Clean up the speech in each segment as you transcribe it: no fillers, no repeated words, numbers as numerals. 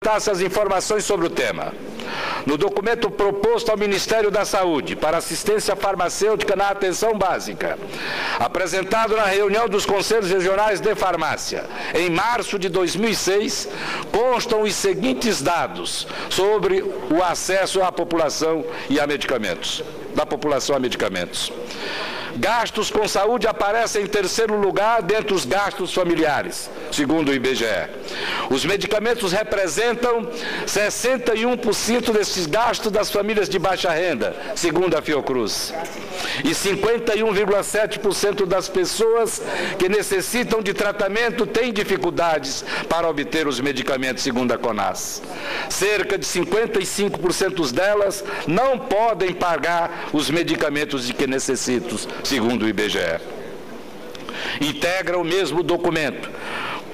apresentasse as informações sobre o tema. No documento proposto ao Ministério da Saúde para assistência farmacêutica na atenção básica, apresentado na reunião dos Conselhos Regionais de Farmácia, em março de 2006, constam os seguintes dados sobre o acesso à população e a medicamentos, da população a medicamentos. Gastos com saúde aparecem em terceiro lugar dentre os gastos familiares, segundo o IBGE. Os medicamentos representam 61% desses gastos das famílias de baixa renda, segundo a Fiocruz. E 51,7% das pessoas que necessitam de tratamento têm dificuldades para obter os medicamentos, segundo a CONAS. Cerca de 55% delas não podem pagar os medicamentos de que necessitam, segundo o IBGE. Integra o mesmo documento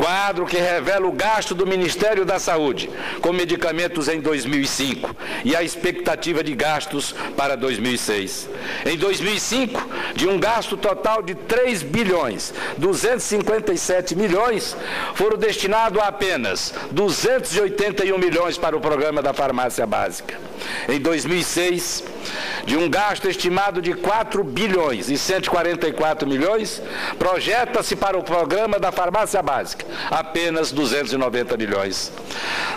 quadro que revela o gasto do Ministério da Saúde com medicamentos em 2005 e a expectativa de gastos para 2006. Em 2005, de um gasto total de 3 bilhões 257 milhões, foram destinados a apenas 281 milhões para o programa da farmácia básica. Em 2006, de um gasto estimado de 4 bilhões e 144 milhões, projeta-se para o programa da farmácia básica apenas 290 milhões.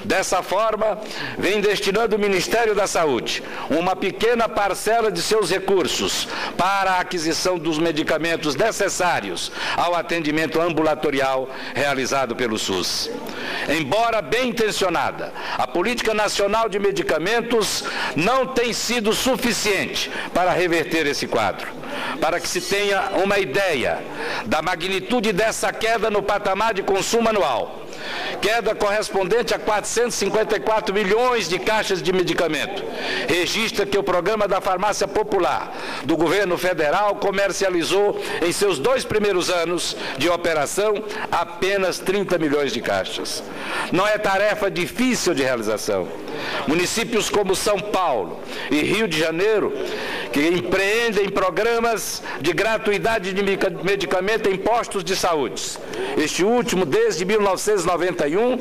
Dessa forma, vem destinando o Ministério da Saúde uma pequena parcela de seus recursos para a aquisição dos medicamentos necessários ao atendimento ambulatorial realizado pelo SUS. Embora bem intencionada, a Política Nacional de Medicamentos não tem sido suficiente para reverter esse quadro. Para que se tenha uma ideia da magnitude dessa queda no patamar de consumo anual, queda correspondente a 454 milhões de caixas de medicamento, registra que o programa da farmácia popular do governo federal comercializou em seus 2 primeiros anos de operação apenas 30 milhões de caixas. Não é tarefa difícil de realização. Municípios como São Paulo e Rio de Janeiro, que empreendem programas de gratuidade de medicamento em postos de saúde, este último desde 1991,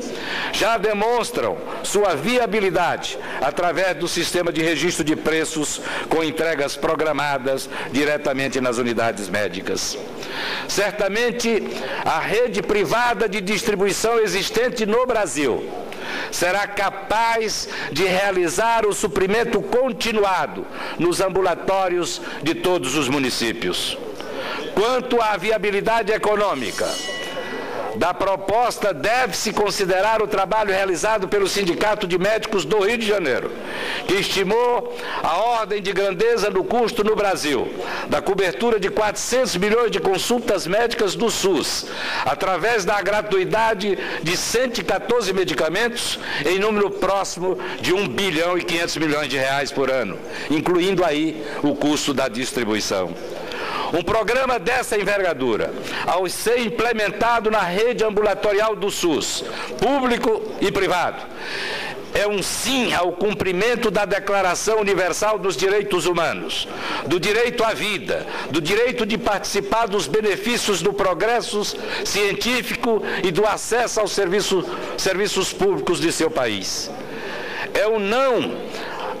já demonstram sua viabilidade através do sistema de registro de preços com entregas programadas diretamente nas unidades médicas. Certamente, a rede privada de distribuição existente no Brasil será capaz de realizar o suprimento continuado nos ambulatórios de todos os municípios. Quanto à viabilidade econômica da proposta, deve-se considerar o trabalho realizado pelo Sindicato de Médicos do Rio de Janeiro, que estimou a ordem de grandeza do custo no Brasil da cobertura de 400 milhões de consultas médicas do SUS, através da gratuidade de 114 medicamentos, em número próximo de 1 bilhão e 500 milhões de reais por ano, incluindo aí o custo da distribuição. Um programa dessa envergadura, ao ser implementado na rede ambulatorial do SUS, público e privado, é um sim ao cumprimento da Declaração Universal dos Direitos Humanos, do direito à vida, do direito de participar dos benefícios do progresso científico e do acesso aos serviços públicos de seu país. É um não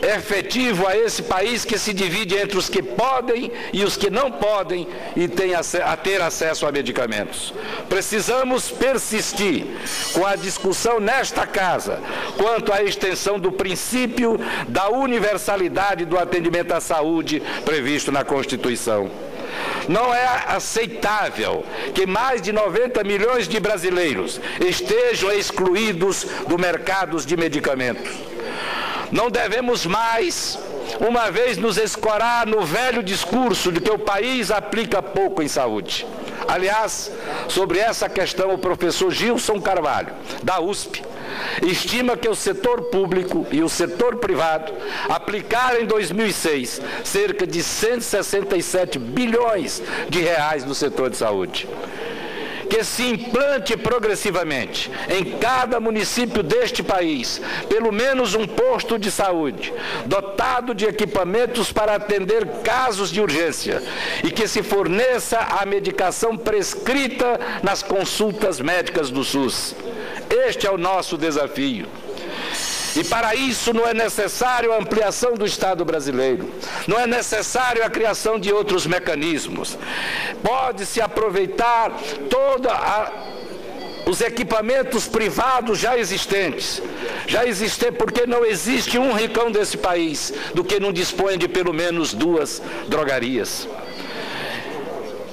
efetivo a esse país que se divide entre os que podem e os que não podem e têm a ter acesso a medicamentos. Precisamos persistir com a discussão nesta casa quanto à extensão do princípio da universalidade do atendimento à saúde previsto na Constituição. Não é aceitável que mais de 90 milhões de brasileiros estejam excluídos do mercado de medicamentos. Não devemos mais, uma vez, nos escorar no velho discurso de que o país aplica pouco em saúde. Aliás, sobre essa questão, o professor Gilson Carvalho, da USP, estima que o setor público e o setor privado aplicaram em 2006 cerca de 167 bilhões de reais no setor de saúde. Que se implante progressivamente em cada município deste país pelo menos um posto de saúde dotado de equipamentos para atender casos de urgência e que se forneça a medicação prescrita nas consultas médicas do SUS. Este é o nosso desafio. E para isso não é necessário a ampliação do Estado brasileiro, não é necessário a criação de outros mecanismos. Pode-se aproveitar os equipamentos privados já existentes, porque não existe um rincão desse país do que não dispõe de pelo menos 2 drogarias.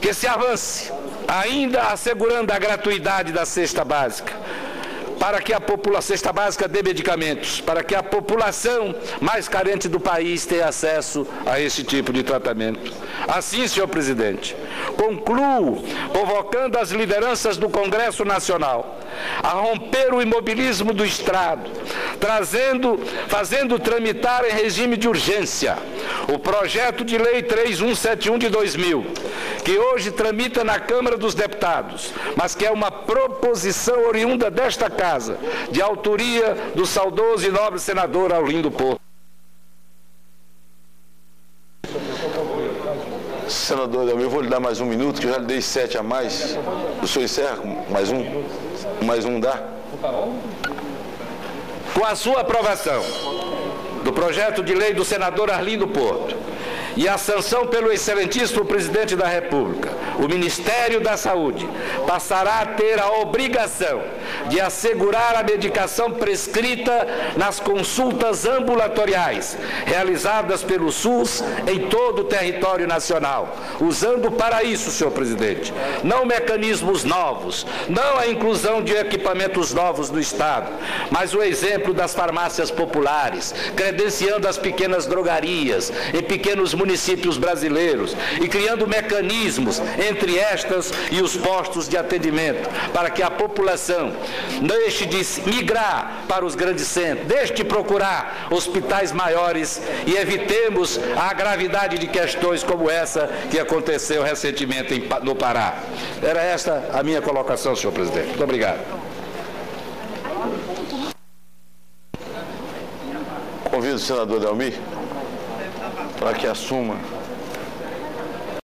Que se avance, ainda assegurando a gratuidade da cesta básica, para que a cesta básica de medicamentos, para que a população mais carente do país tenha acesso a esse tipo de tratamento. Assim, senhor presidente, concluo convocando as lideranças do Congresso Nacional a romper o imobilismo do Estado, fazendo tramitar em regime de urgência o projeto de lei 3171 de 2000, que hoje tramita na Câmara dos Deputados, mas que é uma proposição oriunda desta Casa, de autoria do saudoso e nobre senador Arlindo Porto. Senador Delmir, eu vou lhe dar mais 1 minuto, que eu já lhe dei 7 a mais. O senhor encerra com mais um? Mais um dá? Com a sua aprovação do projeto de lei do senador Arlindo Porto e a sanção pelo excelentíssimo presidente da República, o Ministério da Saúde passará a ter a obrigação de assegurar a medicação prescrita nas consultas ambulatoriais realizadas pelo SUS em todo o território nacional, usando para isso, senhor presidente, não mecanismos novos, não a inclusão de equipamentos novos no Estado, mas o exemplo das farmácias populares, credenciando as pequenas drogarias em pequenos municípios brasileiros e criando mecanismos entre estas e os postos de atendimento, para que a população deixe de migrar para os grandes centros, deixe de procurar hospitais maiores e evitemos a gravidade de questões como essa que aconteceu recentemente no Pará. Era esta a minha colocação, senhor presidente. Muito obrigado. Convido o senador Delmir para que assuma